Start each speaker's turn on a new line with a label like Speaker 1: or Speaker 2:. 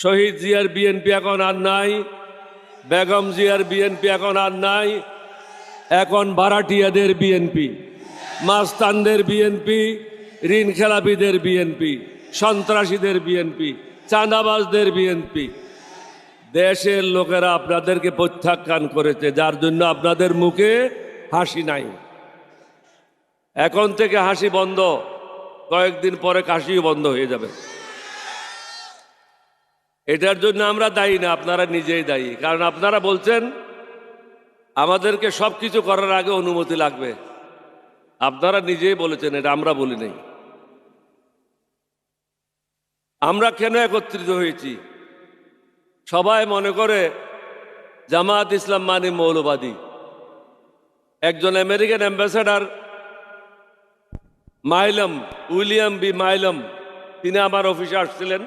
Speaker 1: শহীদ জিয়ার বিএনপি এখন আর নাই, বেগম জিয়ার বিএনপি এখন আর নাই। এখন ভাড়াটিয়াদের বিএনপি, মাস্তানদের বিএনপি, ঋণ খেলাপিদের বিএনপি, সন্ত্রাসীদের বিএনপি, চাঁদাবাজদের বিএনপি। দেশের লোকেরা আপনাদেরকে প্রত্যাখ্যান করেছে, যার জন্য আপনাদের মুখে হাসি নাই। এখন থেকে হাসি বন্ধ, কয়েকদিন পরে কাশিও বন্ধ হয়ে যাবে। এটার জন্য আমরা দায়ী না, আপনারা নিজেই দায়ী। কারণ আপনারা বলছেন আমাদেরকে সব কিছু করার আগে অনুমতি লাগবে। আপনারা নিজেই বলেছেন, এটা আমরা বলি নাই। আমরা কেন একত্রিত হয়েছি? সবাই মনে করে জামায়াত ইসলাম মানে মৌলবাদী। একজন আমেরিকান অ্যাম্বাসেডর উইলিয়াম বি মাইলম, তিনি আমার অফিসে আসছিলেন।